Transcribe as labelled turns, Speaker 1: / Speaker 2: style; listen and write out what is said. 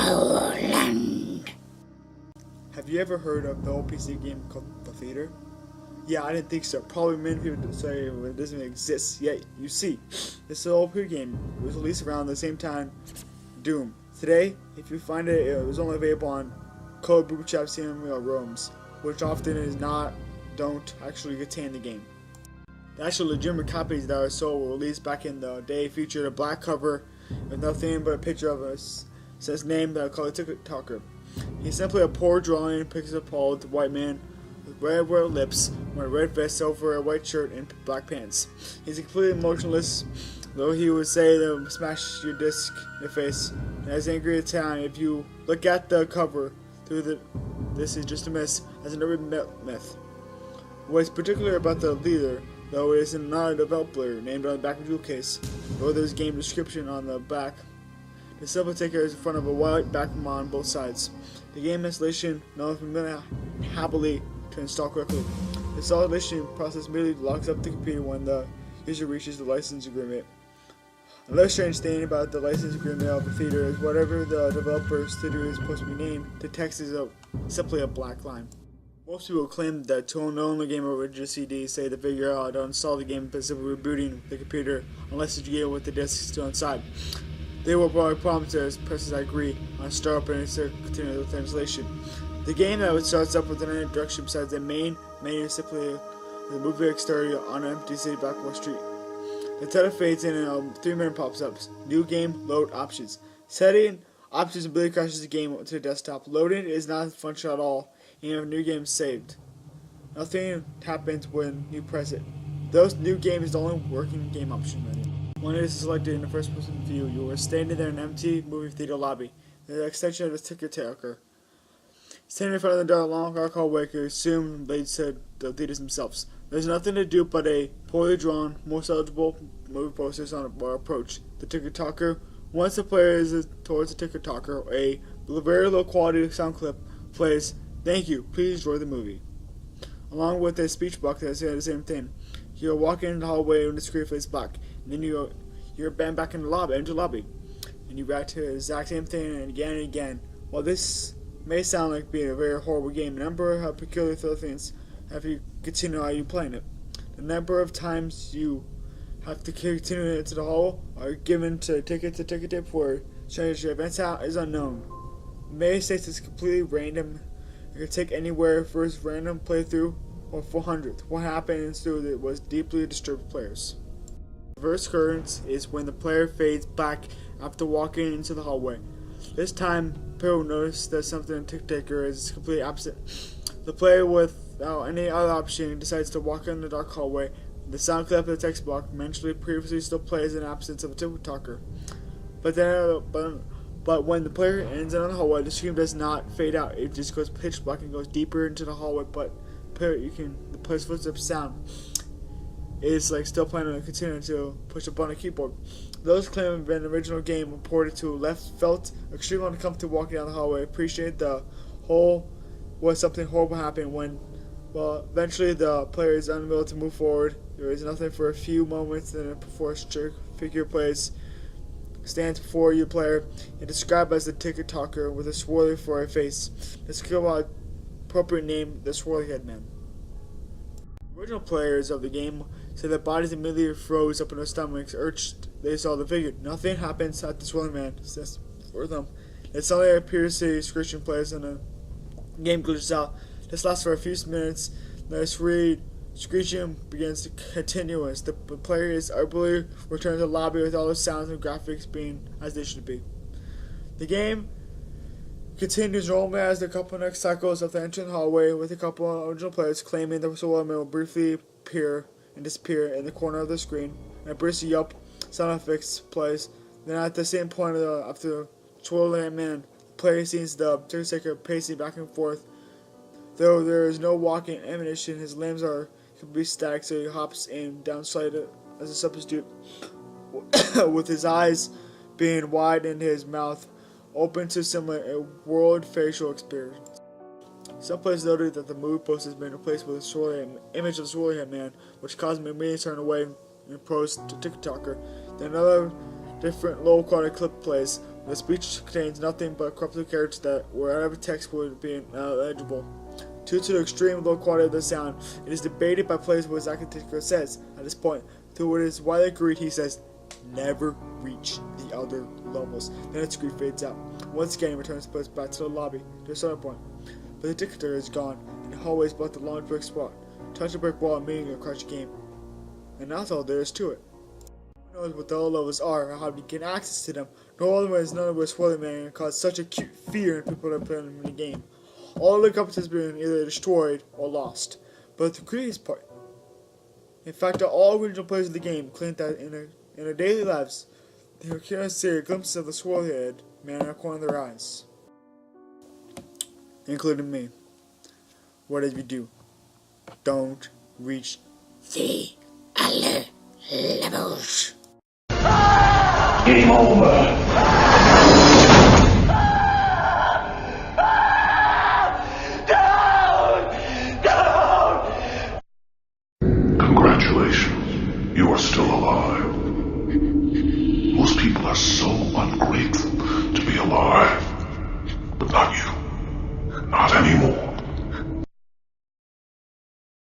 Speaker 1: Howland.
Speaker 2: Have you ever heard of the old PC game called The Theater? Yeah, I didn't think so. Probably many people say it doesn't exist. Yet, you see, this old PC game was released around the same time Doom. Today, if you find it, it was only available on Code Bootstrap CML ROMs, which often don't actually contain the game. The actual legitimate copies that are sold were released back in the day featured a black cover with nothing but a picture of says name that I call it TikToker. He's simply a poor drawing pictures of Paul, the white man with red lips, wearing a red vest over a white shirt and black pants. He's completely emotionless, though he would say they'll smash your disc in your face. And as angry as town, if you look at the cover this is just a miss as an urban myth. What's particular about the leader, though, it is not a developer named on the back of the jewel case, or there's game description on the back. The simple ticker is in front of a white background on both sides. The game installation knows happily to install quickly. The installation process immediately locks up the computer when the user reaches the license agreement. Another strange thing about the license agreement of the theater is whatever the developer studio is supposed to be named, the text is simply a black line. Most people claim that to own the game over original CD say to figure out how to install the game by simply rebooting the computer unless you get with the disc still inside. They will probably prompt us press I agree on start up and continue the translation. The game that starts up with an introduction besides the main is simply the movie exterior on an empty city back Wall Street. The title fades in and a 3-minute pops up. New game, load options. Setting options immediately crashes the game to the desktop. Loading is not functional at all, even if a new game is saved. Nothing happens when you press it. Those new game is the only working game option menu. When it is selected in the first person view, you are standing there in an empty movie theater lobby. The extension of the TikToker. Standing in front of the door, long dark hallway could assume they said the theaters themselves. There's nothing to do but a poorly drawn, most eligible movie posters on a approach. The TikToker. Once the player is towards the TikToker, a very low quality sound clip plays, "Thank you, please enjoy the movie," along with a speech box that says the same thing. You're walking in the hallway when the screen fades black, and then you're banned back in the lobby, and you react to the exact same thing and again. While this may sound like being a very horrible game, the number of peculiar things if you continue how you playing it. The number of times you have to continue into the hall are given to ticket tip for change your events out is unknown. Many states is completely random. It could take anywhere first random playthrough or 400th. What happens to it was deeply disturbed players. Reverse currents is when the player fades back after walking into the hallway. This time, people notice that something in TikToker is completely absent. The player without any other option decides to walk in the dark hallway. The sound clip of the text block mentioned previously still plays in absence of a TikToker. But when the player ends in the hallway, the screen does not fade out. It just goes pitch black and goes deeper into the hallway. But the player's footsteps sound is like still playing and continuing to push a button on the keyboard. Those claiming that the original game reported to felt extremely uncomfortable walking down the hallway. Appreciate the whole was something horrible happened when, eventually the player is unable to move forward. There is nothing for a few moments, then before a strict figure stands before you, player, and described as the TikToker with a swirly for a face. Let's give an appropriate name, the Swirly Head Man. Original players of the game said their bodies immediately froze up in their stomachs, urged they saw the figure. Nothing happens at the Swirly Man says for them. It suddenly appears to screeching players and the game glitches out. This lasts for a few minutes. The screeching begins to continuous. The player is abruptly returned to the lobby with all the sounds and graphics being as they should be. The game continues normally as the couple next cycles of the entrance hallway, with a couple of original players claiming the Swirly Man will briefly appear and disappear in the corner of the screen, and a brisk yelp sound effects plays. Then at the same point after Swirly Man, the player sees the TikToker pacing back and forth. Though there is no walking ammunition, his limbs are completely static, so he hops in down slightly as a substitute, with his eyes being wide and his mouth open to similar a world facial experience. Some players noted that the movie poster has been replaced with an image of the Swirly Head Man, which caused me to immediately turn away and post to TikToker. Then another different low quality clip plays. The speech contains nothing but corrupted characters that wherever text would be illegible. Due to the extreme low quality of the sound, it is debated by players what exactly Tinker says. At this point, though it is widely agreed, he says, "Never reach the other levels." Then the screen fades out. Once again, he returns players back to the lobby, to a starting point. But the dictator is gone, and the hallways block the long brick spot. Touch the brick wall, meaning a crash game. And that's all there is to it. No one knows what the other levels are or how to gain access to them. No other way is none of which Swirly Man can cause such acute fear in people that play in the game. All the competence has been either destroyed or lost. But the craziest part, in fact, that all original players of the game claim that in their daily lives, they can see a glimpse of the Swirly Man in a corner of their eyes. Including me. Whatever you do, don't reach the other levels.
Speaker 1: Game over.
Speaker 3: Congratulations, you are still alive. Most people are so ungrateful to be alive.